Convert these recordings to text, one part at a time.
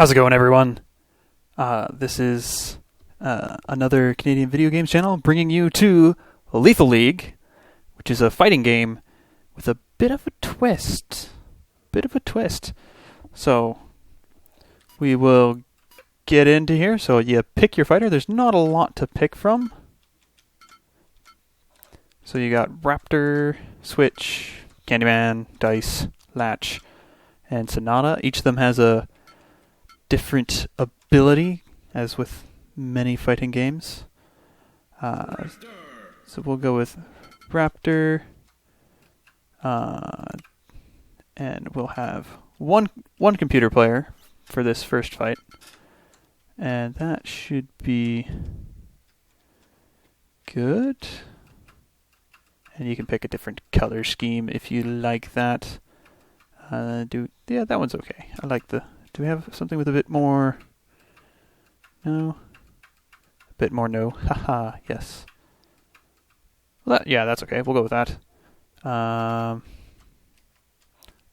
How's it going, everyone? This is another Canadian video games channel bringing you to Lethal League, which is a fighting game with a bit of a twist. So, we will get into here. So you pick your fighter. There's not a lot to pick from. So you got Raptor, Switch, Candyman, Dice, Latch, and Sonata. Each of them has a different ability, as with many fighting games. So we'll go with Raptor, and we'll have one computer player for this first fight, and that should be good. And you can pick a different color scheme if you like that. Yeah, that one's okay. I like the. Do we have something with a bit more? No. A bit more no. Haha, yes. Well, yeah, that's okay. We'll go with that. Trying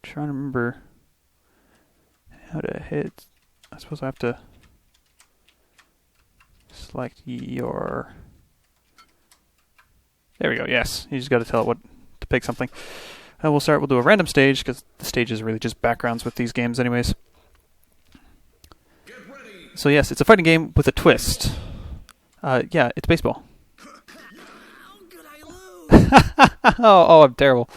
to remember how to hit. I suppose I have to select your. There we go, yes. You just got to tell it what to pick something. We'll do a random stage, because the stage is really just backgrounds with these games anyways. So yes, it's a fighting game with a twist. Yeah, it's baseball. How could I lose? oh, I'm terrible.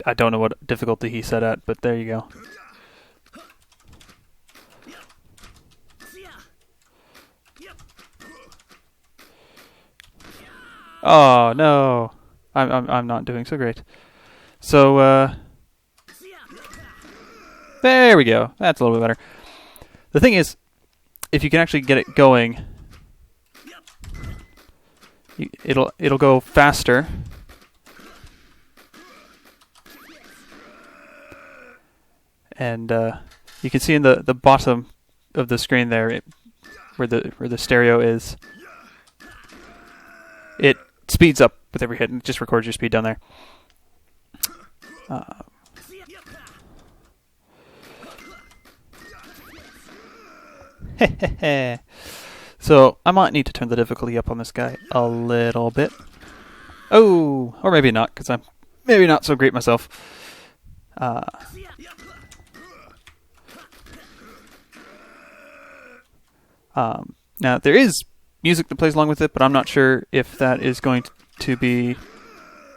I don't know what difficulty he set at, but there you go. Oh no, I'm not doing so great. So there we go. That's a little bit better. The thing is, if you can actually get it going, it'll go faster. And you can see in the bottom of the screen there, where the stereo is, it speeds up with every hit, and it just records your speed down there. So I might need to turn the difficulty up on this guy a little bit. Oh, or maybe not, because I'm maybe not so great myself. Now there is music that plays along with it, but I'm not sure if that is going to be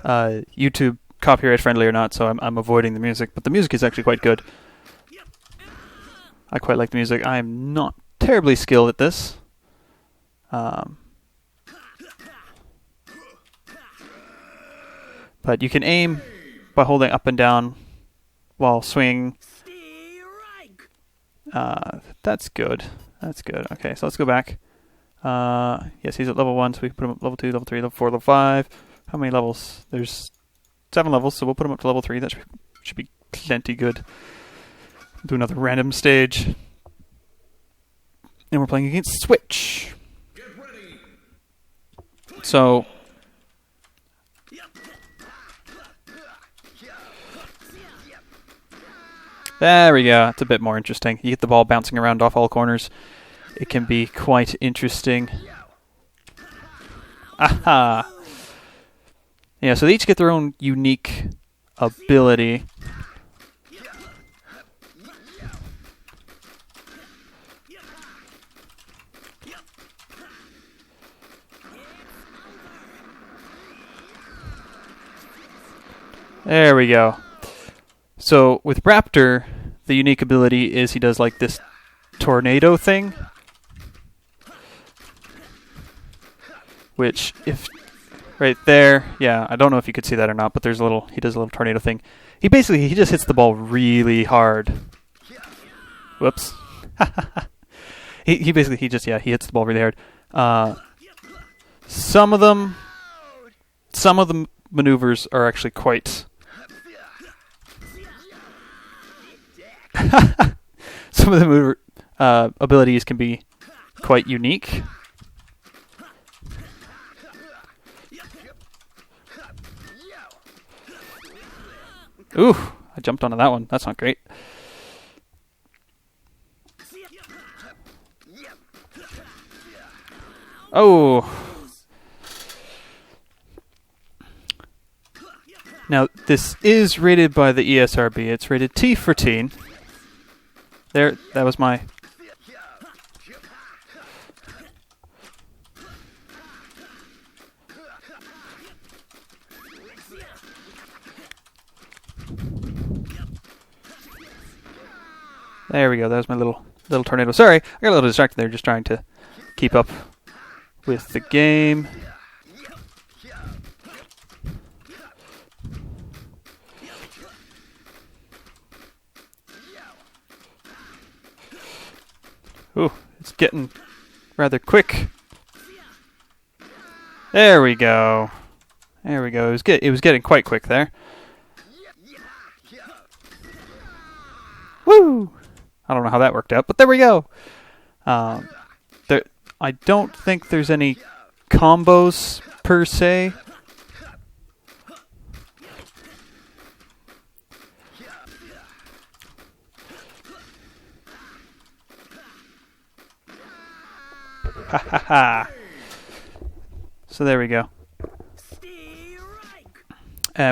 YouTube copyright friendly or not, so I'm avoiding the music. But the music is actually quite good. I quite like the music. I am not terribly skilled at this. But you can aim by holding up and down while swinging. That's good. That's good. Okay, so let's go back. Yes, he's at level 1, so we can put him up level 2, level 3, level 4, level 5. How many levels? There's 7 levels, so we'll put him up to level 3. That should be plenty good. Do another random stage. And we're playing against Switch. So there we go. It's a bit more interesting. You get the ball bouncing around off all corners. It can be quite interesting. Aha! Yeah, so they each get their own unique ability. There we go. So with Raptor, the unique ability is he does like this tornado thing, which if right there, yeah, I don't know if you could see that or not, but he does a little tornado thing. He just hits the ball really hard. Whoops. he hits the ball really hard. Some of the maneuvers are actually quite. Some of the abilities can be quite unique. Ooh, I jumped onto that one. That's not great. Oh! Now, this is rated by the ESRB. It's rated T for teen. There, that was my... There we go. That was my little tornado. Sorry, I got a little distracted there just trying to keep up with the game. Ooh, it's getting rather quick. There we go. There we go. It was getting quite quick there. Woo! I don't know how that worked out, but there we go. I don't think there's any combos per se. Ha ha ha. So there we go.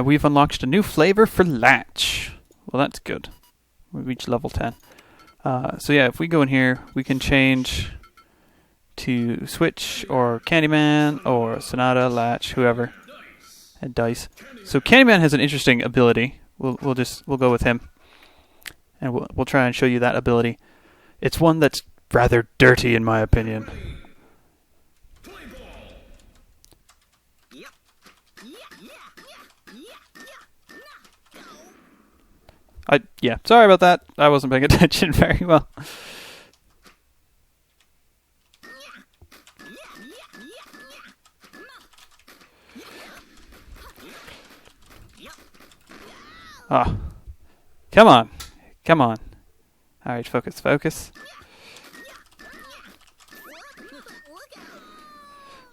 We've unlocked a new flavor for Latch. Well, that's good. We reached level 10. So yeah, if we go in here, we can change to Switch or Candyman or Sonata, Latch, whoever, and Dice. So Candyman has an interesting ability. We'll go with him, and we'll try and show you that ability. It's one that's rather dirty, in my opinion. Yeah, sorry about that. I wasn't paying attention very well. Oh. Come on. Come on. Alright, focus.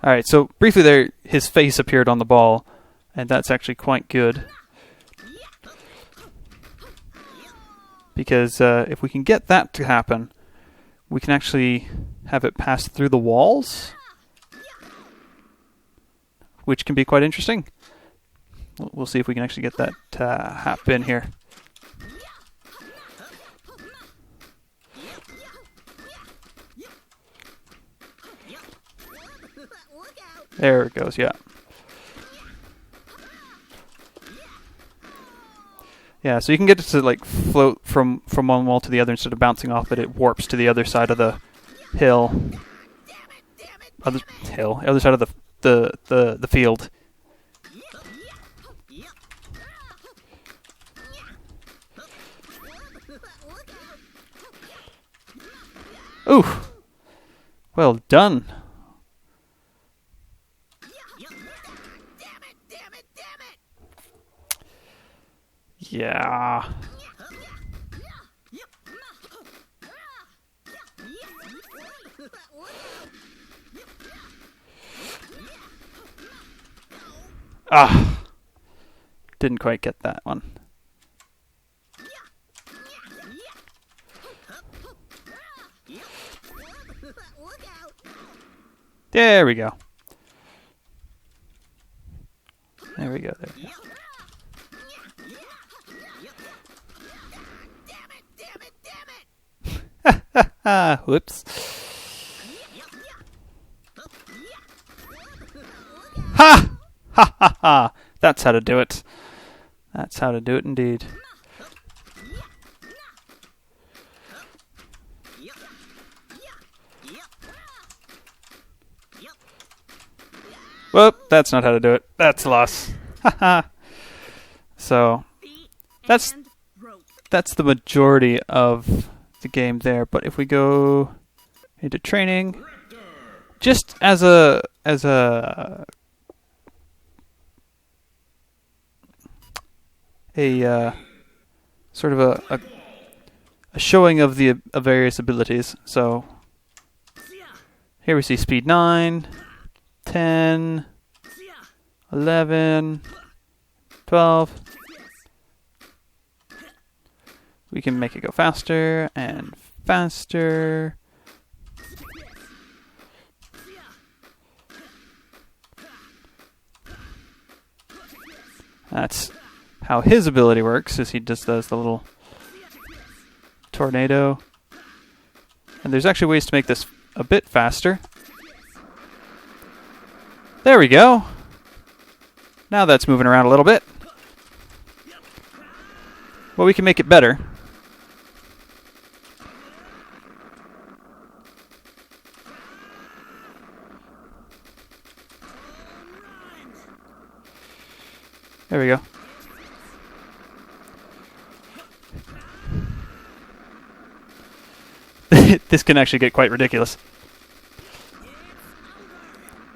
Alright, so briefly there, his face appeared on the ball, and that's actually quite good. Because if we can get that to happen, we can actually have it pass through the walls, which can be quite interesting. We'll see if we can actually get that to happen here. There it goes, yeah. Yeah, so you can get it to like float from one wall to the other instead of bouncing off it. It warps to the other side of the hill. Other side of the field. Ooh, well done. Yeah. Ah. Didn't quite get that one. There we go. There we go. There we go. Whoops. Ha! Ha ha ha! That's how to do it. That's how to do it indeed. Whoop, that's not how to do it. That's a loss. Haha. So that's the majority of the game there. But if we go into training, just as a sort of a showing of the various abilities. So here we see speed 9, 10, 11, 12, We can make it go faster and faster. That's how his ability works, is he just does the little tornado. And there's actually ways to make this a bit faster. There we go. Now that's moving around a little bit. Well, we can make it better. There we go. This can actually get quite ridiculous.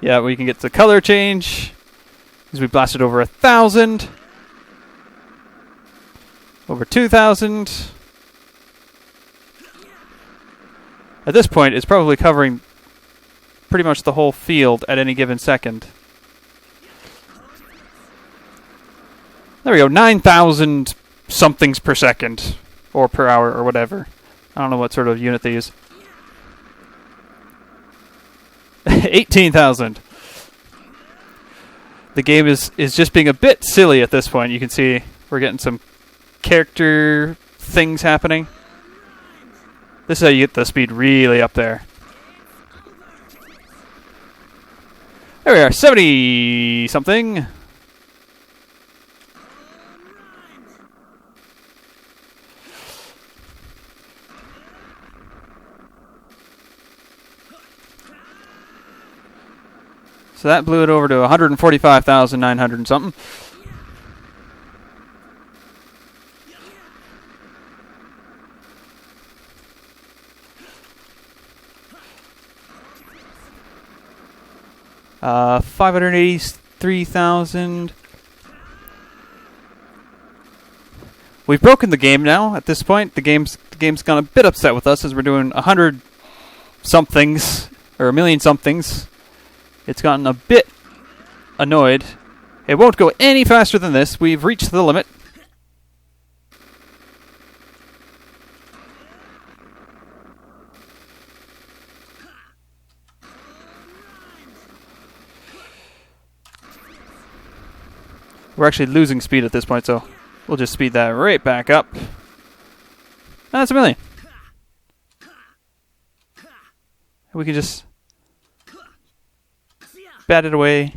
Yeah, we can get the color change as we blasted over 1,000. Over 2,000. At this point, it's probably covering pretty much the whole field at any given second. There we go, 9,000 somethings per second, or per hour, or whatever. I don't know what sort of unit they use. 18,000. The game is just being a bit silly at this point. You can see we're getting some character things happening. This is how you get the speed really up there. There we are, 70 something. So that blew it over to 145,900 and something. Uh, 583,000. We've broken the game now. At this point, the game's gone a bit upset with us as we're doing 100 somethings or 1,000,000 somethings. It's gotten a bit annoyed. It won't go any faster than this. We've reached the limit. We're actually losing speed at this point, so we'll just speed that right back up. And that's 1,000,000. We can just bat it away,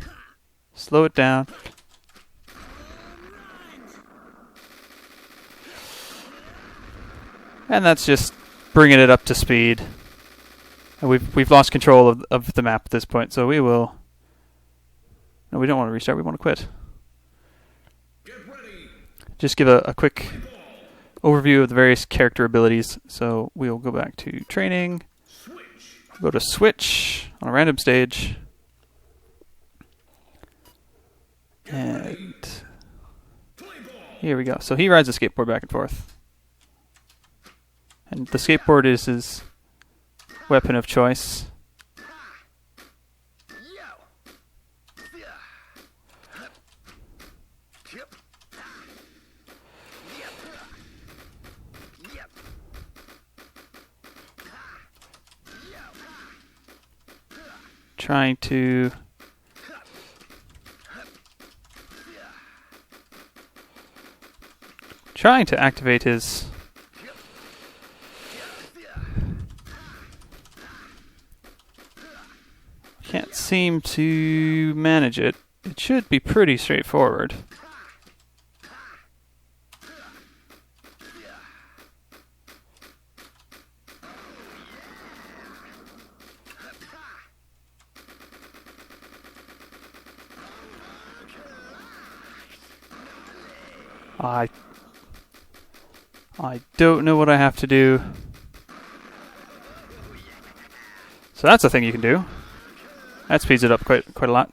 slow it down. And that's just bringing it up to speed. And we've lost control of the map at this point, so we will... No, we don't want to restart, we want to quit. Just give a quick overview of the various character abilities. So we'll go back to training, go to switch on a random stage. And here we go. So he rides a skateboard back and forth. And the skateboard is his weapon of choice. Trying to activate his can't seem to manage it. It should be pretty straightforward. I don't know what I have to do. So that's a thing you can do. That speeds it up quite a lot.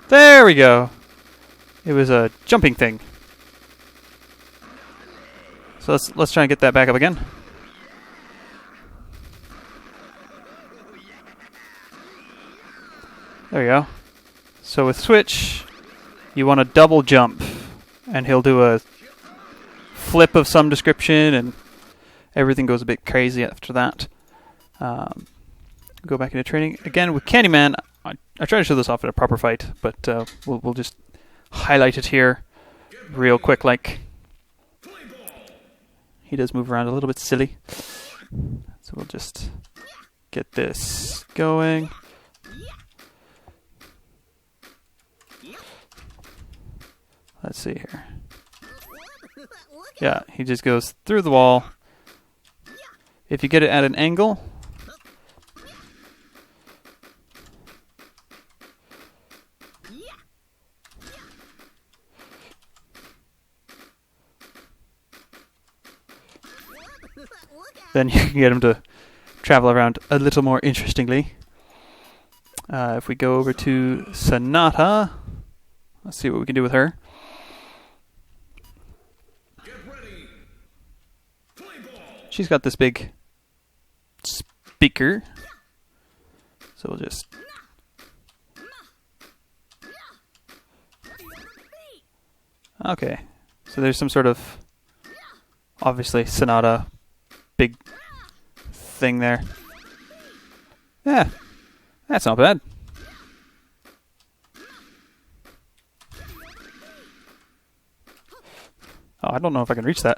There we go. It was a jumping thing. So let's try and get that back up again. There you go. So with Switch, you want to double jump, and he'll do a flip of some description, and everything goes a bit crazy after that. Go back into training. Again, with Candyman, I try to show this off in a proper fight, but we'll just highlight it here real quick. Like, he does move around a little bit silly. So we'll just get this going. Let's see here. Yeah, he just goes through the wall. If you get it at an angle, then you can get him to travel around a little more interestingly. If we go over to Sonata, let's see what we can do with her. She's got this big speaker, so we'll just... Okay, so there's some sort of, obviously, Sonata big thing there. Yeah, that's not bad. Oh, I don't know if I can reach that.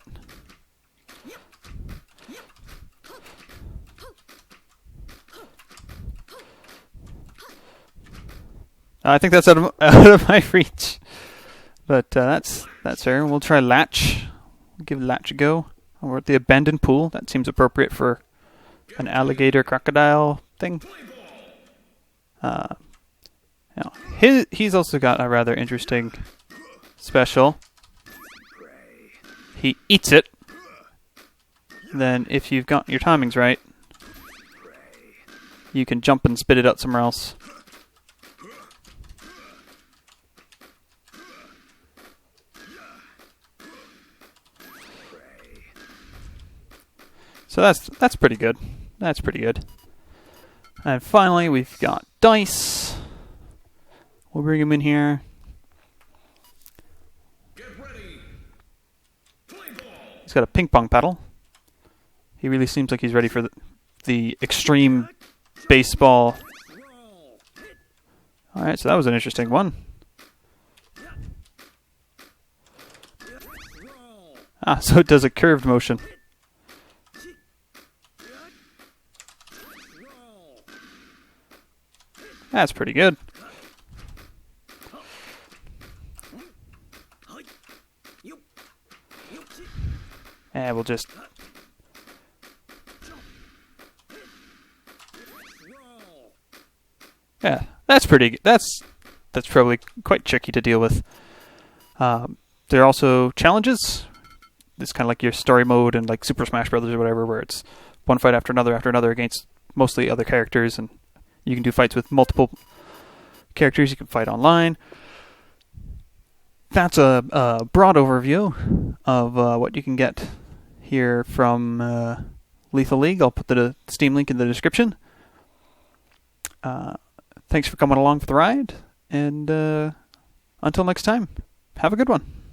I think that's out of my reach. But that's her. We'll try Latch. We'll give Latch a go. We're at the abandoned pool. That seems appropriate for an alligator crocodile thing. He's also got a rather interesting special. He eats it. Then if you've got your timings right, you can jump and spit it out somewhere else. So that's pretty good. That's pretty good. And finally, we've got Dice. We'll bring him in here. He's got a ping pong paddle. He really seems like he's ready for the extreme baseball. Alright, so that was an interesting one. So it does a curved motion. That's pretty good. And we'll just... Yeah, that's pretty... That's probably quite tricky to deal with. There are also challenges. It's kind of like your story mode and like Super Smash Brothers or whatever, where it's one fight after another against mostly other characters, and you can do fights with multiple characters. You can fight online. That's a broad overview of what you can get here from Lethal League. I'll put the Steam link in the description. Thanks for coming along for the ride, and until next time, have a good one.